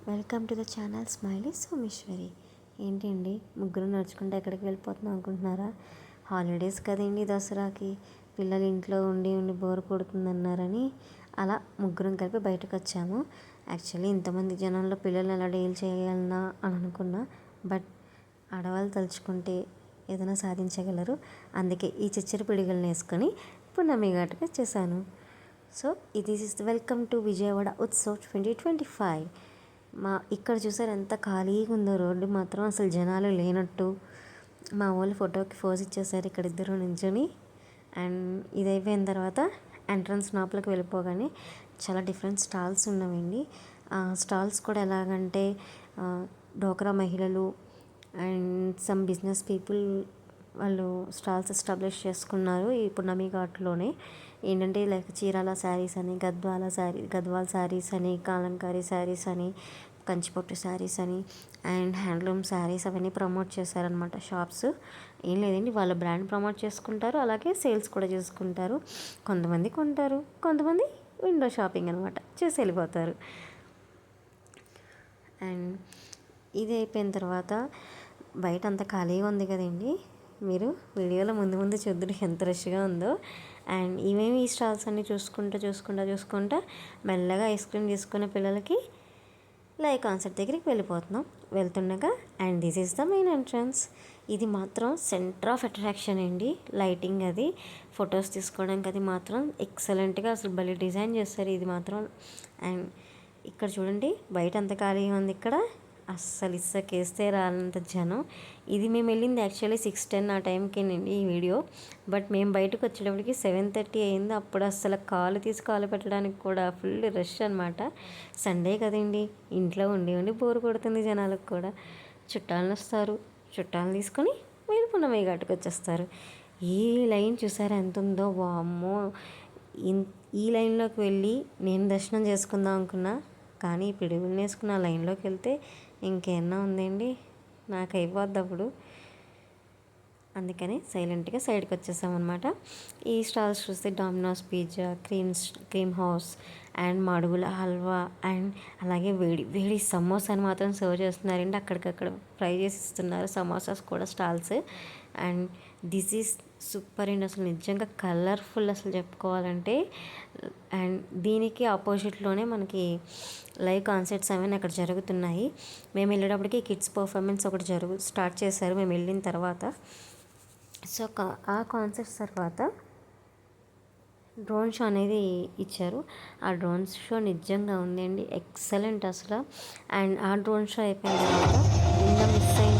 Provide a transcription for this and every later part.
Welcome to the channel smiley Someshwari. ఏంటండి ముగ్గురు నడుచుకుంటే ఎక్కడికి వెళ్ళిపోతున్నాం అనుకుంటున్నారా? హాలిడేస్ కదండి దసరాకి. పిల్లలు ఇంట్లో ఉండి ఉండి బోర్ కొడుతుందన్నారని అలా ముగ్గురం కలిపి బయటకు వచ్చాము. యాక్చువల్లీ ఇంతమంది జనంలో పిల్లలు ఎలా డీల్ చేయాలన్నా అని అనుకున్నా, బట్ ఆడవాళ్ళు తలుచుకుంటే ఏదైనా సాధించగలరు. అందుకే ఈ చిచ్చరి పిడిగలను వేసుకొని పున్నమి ఘాటుకు వచ్చేసాను. సో ఇది is welcome to Vijayawada Utsav 2025. ఇక్కడ చూసారు ఎంత ఖాళీగా ఉందో రోడ్డు మాత్రం, అసలు జనాలు లేనట్టు. మా వాళ్ళు ఫోటోకి ఫోజ్ ఇచ్చేసారు ఇక్కడ ఇద్దరు నించొని. అండ్ ఇది అయిపోయిన తర్వాత ఎంట్రన్స్ లోపలికి వెళ్ళిపోగానే చాలా డిఫరెంట్ స్టాల్స్ ఉన్నవండి. స్టాల్స్ కూడా ఎలాగంటే డోక్రా మహిళలు అండ్ సమ్ బిజినెస్ పీపుల్ వాళ్ళు స్టాల్స్ ఎస్టాబ్లిష్ చేసుకున్నారు ఈ పున్నమి ఘాట్లోనే. ఏంటంటే లైక్ చీరాల శారీస్ అని, గద్వాల్ శారీస్ అని, కాలంకారీ శారీస్ అని, కంచిపట్టు శారీస్ అని అండ్ హ్యాండ్లూమ్ శారీస్ అవన్నీ ప్రమోట్ చేశారనమాట షాప్స్. ఏం లేదండి, వాళ్ళ బ్రాండ్ ప్రమోట్ చేసుకుంటారు, అలాగే సేల్స్ కూడా చేసుకుంటారు. కొంతమంది కొంటారు, కొంతమంది విండో షాపింగ్ అనమాట చేసి వెళ్ళిపోతారు. అండ్ ఇది అయిపోయిన తర్వాత బయట అంత ఖాళీగా ఉంది కదండి, మీరు వీడియోలో ముందు చూద్దరు ఎంత రష్గా ఉందో. అండ్ ఇవేమి ఈ స్టాల్స్ అన్నీ చూసుకుంటా మెల్లగా ఐస్ క్రీమ్ తీసుకునే పిల్లలకి లైవ్ కాన్సర్ట్ దగ్గరికి వెళ్తుండగా and this is the main entrance. ఇది మాత్రం సెంటర్ ఆఫ్ అట్రాక్షన్ అండి. లైటింగ్ అది ఫొటోస్ తీసుకోవడానికి అది మాత్రం ఎక్సలెంట్గా అసలు భలే డిజైన్ చేస్తారు ఇది మాత్రం. అండ్ ఇక్కడ చూడండి బయట అంత ఖాళీగా ఉంది, ఇక్కడ అస్సలు ఇసుకేస్తే రానంత జనం. ఇది మేము వెళ్ళింది యాక్చువల్లీ 6:10 ఆ టైంకేనండి ఈ వీడియో. బట్ మేము బయటకు వచ్చేటప్పటికి 7:30 అయింది. అప్పుడు అస్సలు కాలు పెట్టడానికి కూడా ఫుల్ రష్ అనమాట. సండే కదండి, ఇంట్లో ఉండి బోరు కొడుతుంది జనాలకు కూడా. చుట్టాలను వస్తారు, చుట్టాలను తీసుకొని మీరు పున్నమి ఘాటుకు వచ్చేస్తారు. ఈ లైన్ చూసారా ఎంత ఉందో, వామ్మో. ఈ లైన్లోకి వెళ్ళి నేను దర్శనం చేసుకుందాం అనుకున్నా, కానీ పిడుగులు వేసుకున్న లైన్లోకి వెళ్తే ఇంకేమన్నా ఉందండి, నాకు అయిపోద్ది అప్పుడు. అందుకని సైలెంట్గా సైడ్కి వచ్చేసామన్నమాట. ఈ స్టాల్స్ చూస్తే dominoes pizza, cream house and Madugula halwa and అలాగే వేడి సమోసాని మాత్రం సర్వ్ చేస్తున్నారండి. అక్కడికక్కడ ఫ్రై చేసి ఇస్తున్నారు సమోసాస్ కూడా stalls. And this is super అండి, అసలు నిజంగా కలర్ఫుల్ అసలు చెప్పుకోవాలంటే. అండ్ దీనికి ఆపోజిట్లోనే మనకి లైవ్ కాన్సర్ట్స్ అవన్నీ అక్కడ జరుగుతున్నాయి. మేము వెళ్ళేటప్పటికి కిడ్స్ పర్ఫార్మెన్స్ ఒకటి స్టార్ట్ చేశారు మేము వెళ్ళిన తర్వాత. సో ఆ కాన్సర్ట్స్ తర్వాత డ్రోన్ షో అనేది ఇచ్చారు. ఆ డ్రోన్ షో నిజంగా ఉందండి, ఎక్సలెంట్ అసలు. అండ్ ఆ డ్రోన్ షో అయిపోయిన తర్వాత నిన్న మిస్ అయిన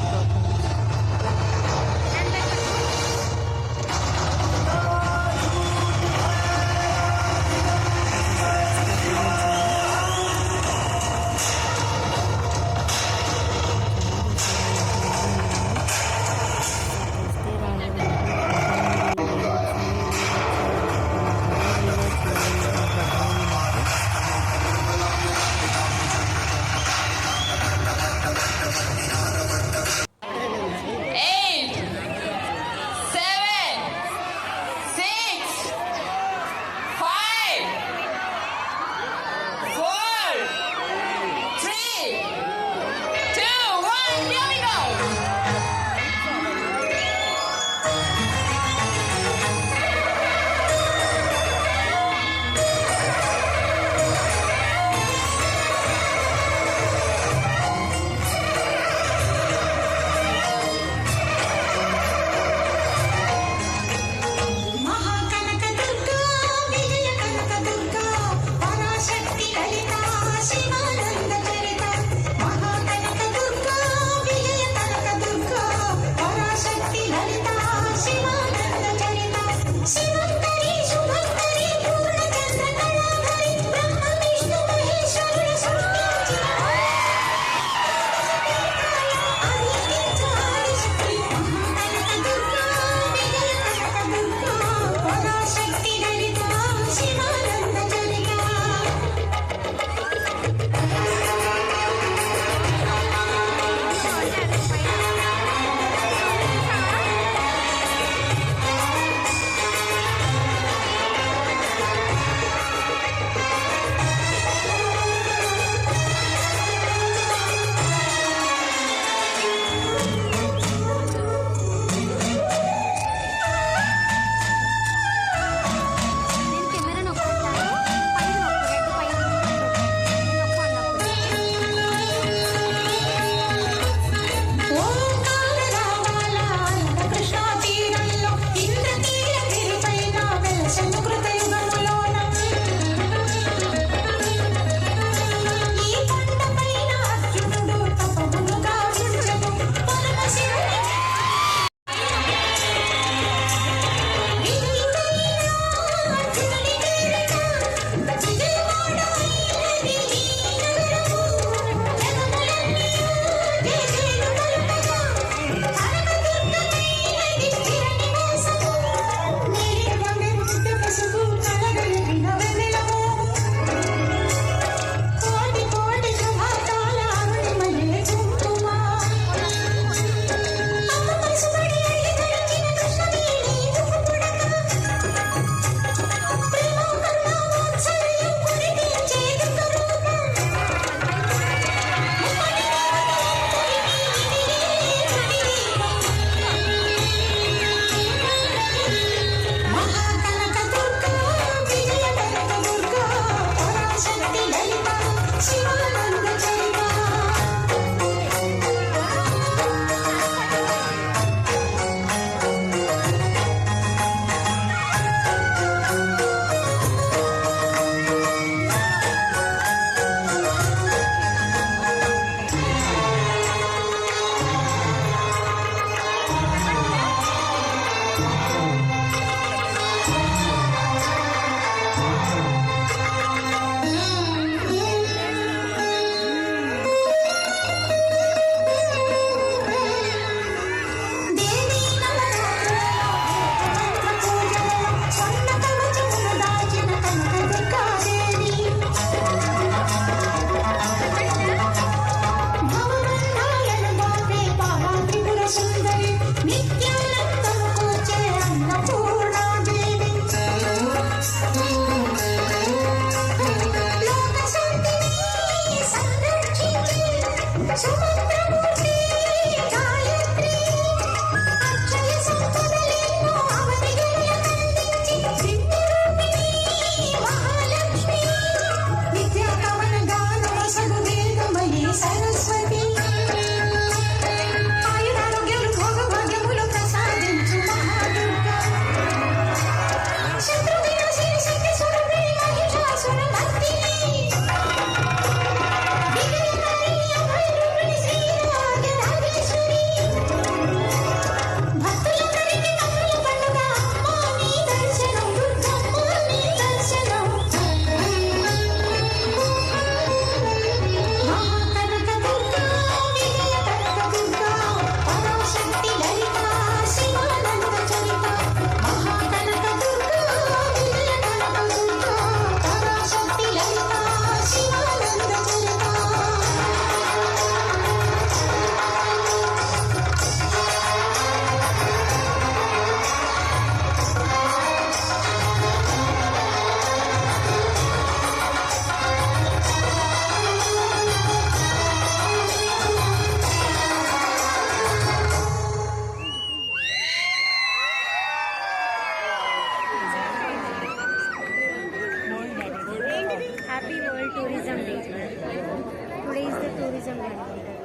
టూరిజం అనుకుంటారు.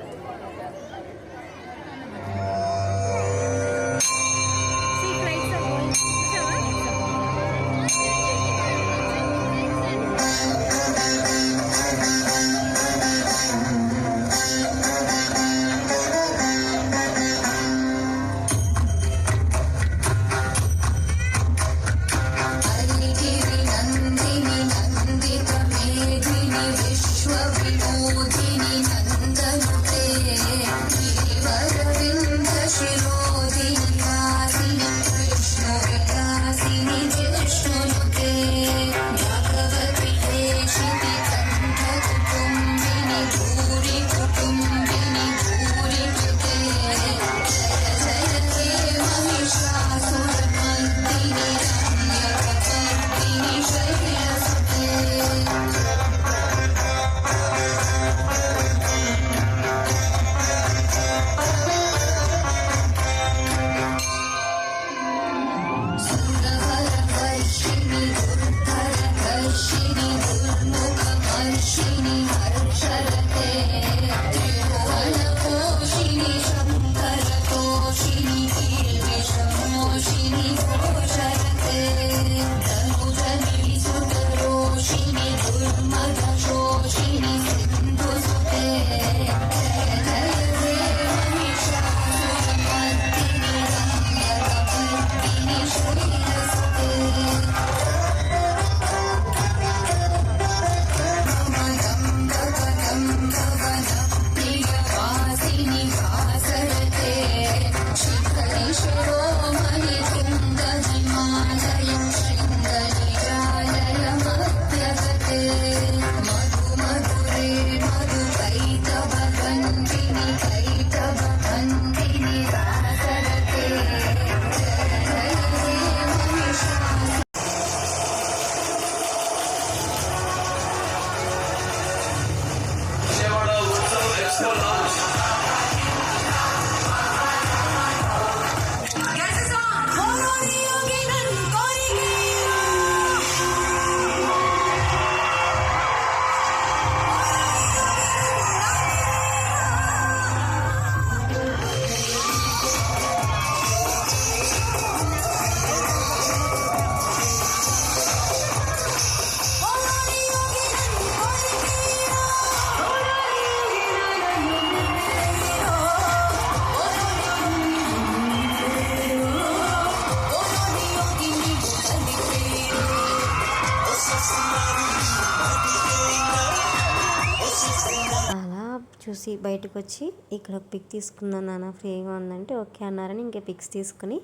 చూసి బయటకు వచ్చి ఇక్కడ ఒక పిక్ తీసుకుందాం నాన్న ఫ్రీగా ఉందంటే ఓకే అన్నారని ఇంకా పిక్స్ తీసుకుని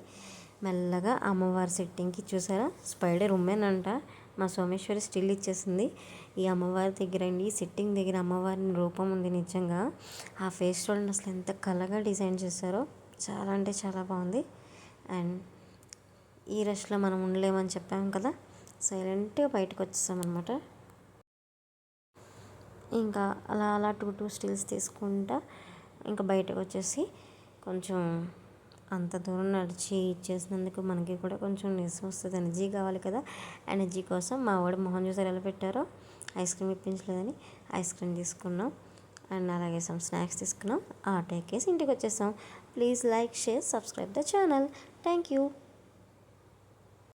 మెల్లగా అమ్మవారి సెట్టింగ్కి చూసారా స్పైడర్ ఉమ్మేనంట మా సోమేశ్వరి స్టిల్ ఇచ్చేసింది. ఈ అమ్మవారి దగ్గర అండి సెట్టింగ్ దగ్గర అమ్మవారి రూపం ఉంది నిజంగా. ఆ ఫేస్ చూడండి అసలు ఎంత కళగా డిజైన్ చేశారో, చాలా అంటే చాలా బాగుంది. అండ్ ఈ రష్లో మనం ఉండలేమని చెప్పాము కదా, సైలెంట్గా బయటకు వచ్చేసామన్నమాట. ఇంకా అలా అలా టూ స్టిల్స్ తీసుకుంటా ఇంకా బయటకు వచ్చేసి కొంచెం అంత దూరం నడిచి ఇచ్చేసినందుకు మనకి కూడా కొంచెం నీరసం వస్తుంది, ఎనర్జీ కావాలి కదా. ఎనర్జీ కోసం మా వాడు మొహం చూసారు ఎలా పెట్టారో, ఐస్ క్రీమ్ ఇప్పించలేదని ఐస్ క్రీమ్ తీసుకున్నాం. అండ్ అలాగే సమ్ స్నాక్స్ తీసుకున్నాం. ఆటో ఎక్కేసి ఇంటికి వచ్చేసాం. Please like, share, subscribe the channel. Thank you.